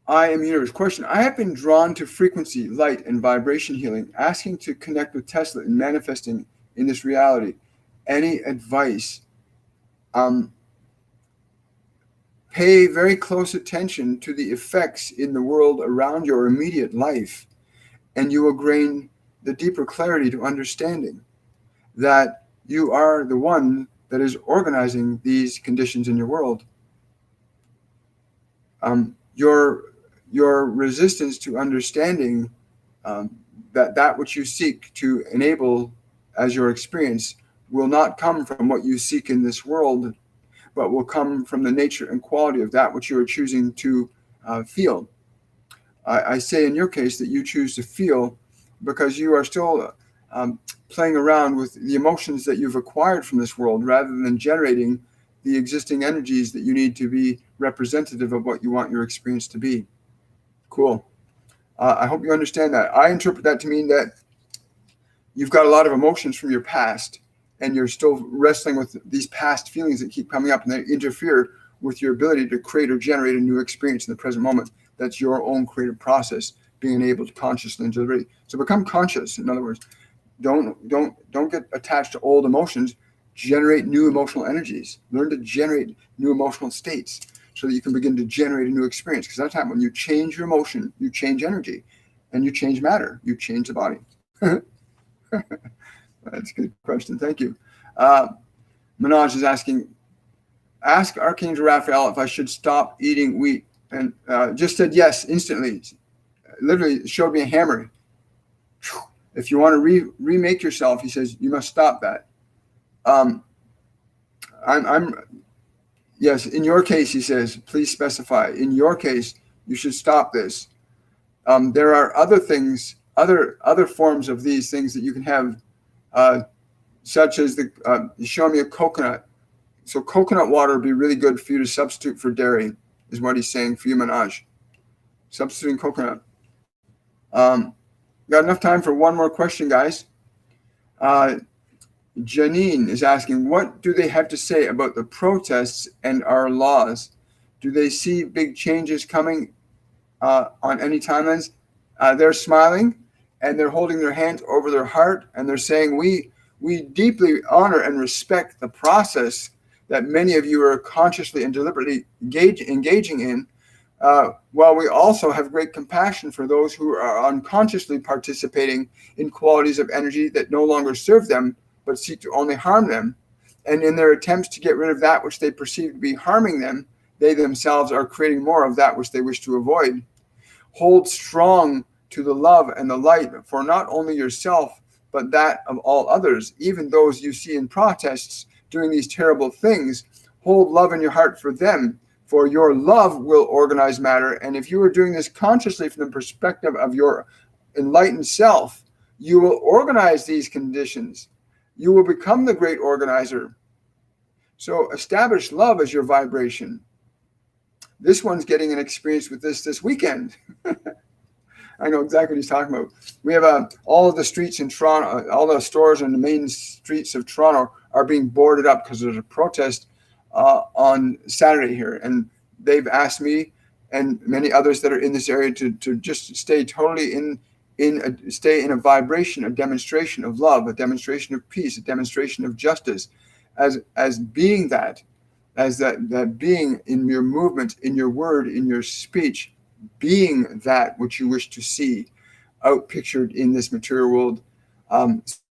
am universe. Question. I have been drawn to frequency, light, and vibration healing, asking to connect with Tesla and manifesting in this reality. Any advice? Pay very close attention to the effects in the world around your immediate life, and you will gain the deeper clarity to understanding that you are the one that is organizing these conditions in your world. Your resistance to understanding that which you seek to enable as your experience will not come from what you seek in this world, but will come from the nature and quality of that which you are choosing to feel. I say in your case that you choose to feel because you are still playing around with the emotions that you've acquired from this world rather than generating the existing energies that you need to be representative of what you want your experience to be. Cool. I hope you understand that. I interpret that to mean that you've got a lot of emotions from your past and you're still wrestling with these past feelings that keep coming up and they interfere with your ability to create or generate a new experience in the present moment. That's your own creative process, being able to consciously and deliberately. So become conscious. In other words, don't get attached to old emotions. Generate new emotional energies. Learn to generate new emotional states so that you can begin to generate a new experience. Because that time when you change your emotion, you change energy and you change matter. You change the body. That's a good question. Thank you. Manoj is asking, ask Archangel Raphael if I should stop eating wheat. And just said yes instantly. Literally showed me a hammer. If you want to remake yourself, he says, you must stop that. Yes, in your case, he says, please specify. In your case, you should stop this. There are other things, other forms of these things that you can have, such as show me a coconut. So coconut water would be really good for you to substitute for dairy, is what he's saying for you, Manoj. Substituting coconut. Got enough time for one more question, guys. Janine is asking, what do they have to say about the protests and our laws? Do they see big changes coming on any timelines? They're smiling and they're holding their hands over their heart and they're saying, we deeply honor and respect the process that many of you are consciously and deliberately engaging in. while we also have great compassion for those who are unconsciously participating in qualities of energy that no longer serve them, but seek to only harm them. And in their attempts to get rid of that which they perceive to be harming them, they themselves are creating more of that which they wish to avoid. Hold strong to the love and the light for not only yourself, but that of all others, even those you see in protests doing these terrible things. Hold love in your heart for them, for your love will organize matter. And if you are doing this consciously from the perspective of your enlightened self, you will organize these conditions. You will become the great organizer. So establish love as your vibration. This one's getting an experience with this weekend. I know exactly what he's talking about. We have all of the streets in Toronto, all the stores on the main streets of Toronto are being boarded up because there's a protest on Saturday here. And they've asked me and many others that are in this area to just stay totally stay in a vibration, a demonstration of love, a demonstration of peace, a demonstration of justice, as being that, as that being in your movement, in your word, in your speech, being that which you wish to see outpictured in this material world.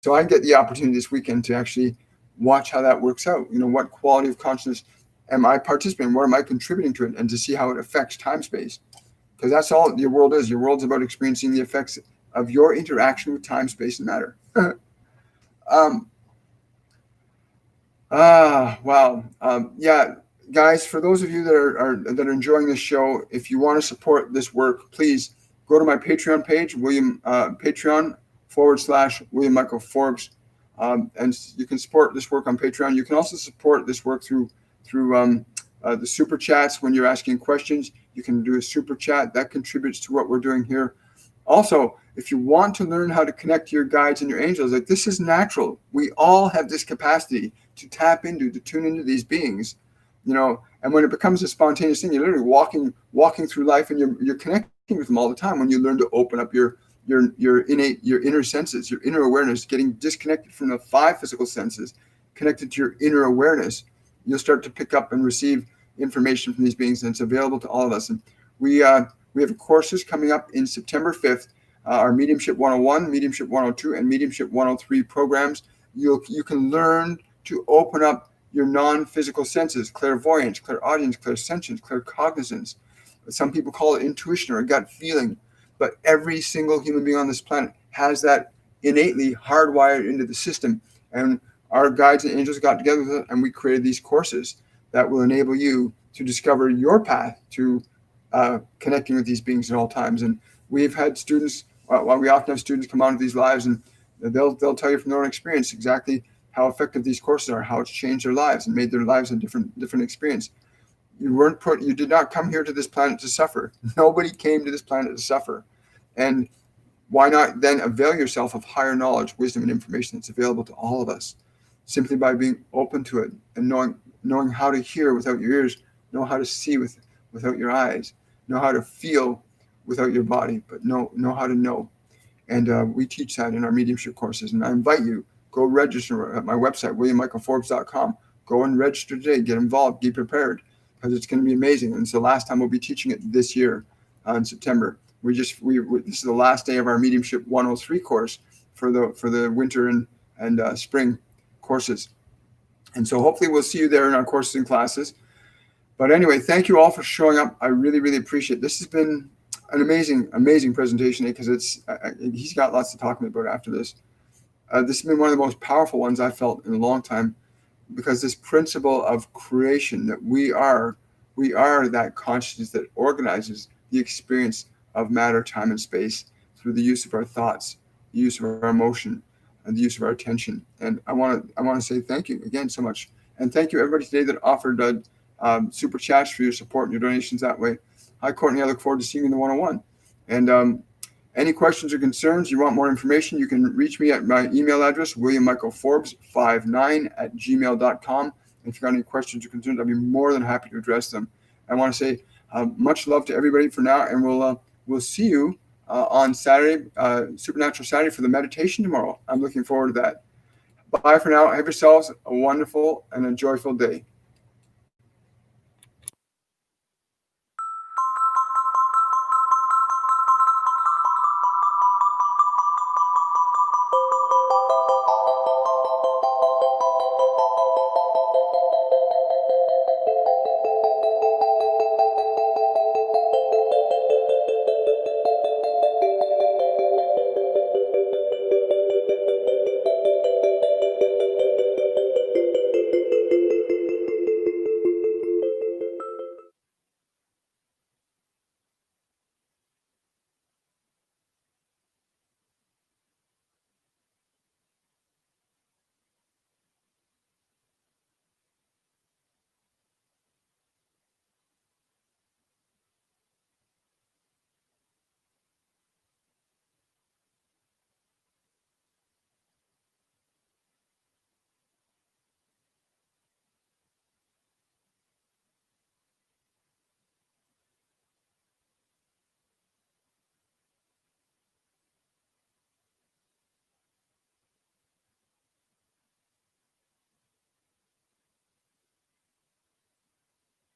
So I get the opportunity this weekend to actually watch how that works out. What quality of consciousness am I participating in? What am I contributing to it? And to see how it affects time-space. Because that's all your world is. Your world's about experiencing the effects of your interaction with time, space, and matter. Wow. Yeah, guys, for those of you that are enjoying this show, if you want to support this work, please go to my Patreon page, Patreon.com/William Michael Forbes. And you can support this work on Patreon. You can also support this work through the super chats. When you're asking questions, you can do a super chat that contributes to what we're doing here. Also, if you want to learn how to connect to your guides and your angels, like, this is natural. We all have this capacity to tap into, to tune into these beings, and when it becomes a spontaneous thing, you're literally walking through life, and you're connecting with them all the time. When you learn to open up your inner senses, your inner awareness, getting disconnected from the 5 physical senses, connected to your inner awareness, you'll start to pick up and receive information from these beings, and it's available to all of us. And we have courses coming up in September 5th, our Mediumship 101, Mediumship 102, and Mediumship 103 programs. You can learn to open up your non-physical senses: clairvoyance, clairaudience, clairsentience, claircognizance. Some people call it intuition or a gut feeling. But every single human being on this planet has that innately hardwired into the system. And our guides and angels got together with it, and we created these courses that will enable you to discover your path to connecting with these beings at all times. And we've had students, we often have students come onto these lives, and they'll tell you from their own experience exactly how effective these courses are, how it's changed their lives and made their lives a different experience. You did not come here to this planet to suffer. Nobody came to this planet to suffer. And why not then avail yourself of higher knowledge, wisdom, and information that's available to all of us, simply by being open to it and knowing how to hear without your ears, know how to see without your eyes, know how to feel without your body, but know how to know. And we teach that in our mediumship courses. And I invite you, go register at my website, WilliamMichaelForbes.com. Go and register today. Get involved. Be prepared, because it's going to be amazing. And it's the last time we'll be teaching it this year in September. This is the last day of our Mediumship 103 course for the winter and spring courses. And so hopefully we'll see you there in our courses and classes. But anyway, thank you all for showing up. I really, really appreciate it. This has been an amazing presentation, because he's got lots to talk about after this. This has been one of the most powerful ones I felt in a long time, because this principle of creation, that we are that consciousness that organizes the experience of matter, time, and space through the use of our thoughts, the use of our emotion, and the use of our attention. And I want to say thank you again so much. And thank you everybody today that offered super chats for your support and your donations that way. Hi, Courtney. I look forward to seeing you in the 101. And any questions or concerns, you want more information, you can reach me at my email address, WilliamMichaelForbes59@gmail.com. If you've got any questions or concerns, I'd be more than happy to address them. I want to say much love to everybody for now, and we'll see you on Saturday, Supernatural Saturday, for the meditation tomorrow. I'm looking forward to that. Bye for now. Have yourselves a wonderful and a joyful day.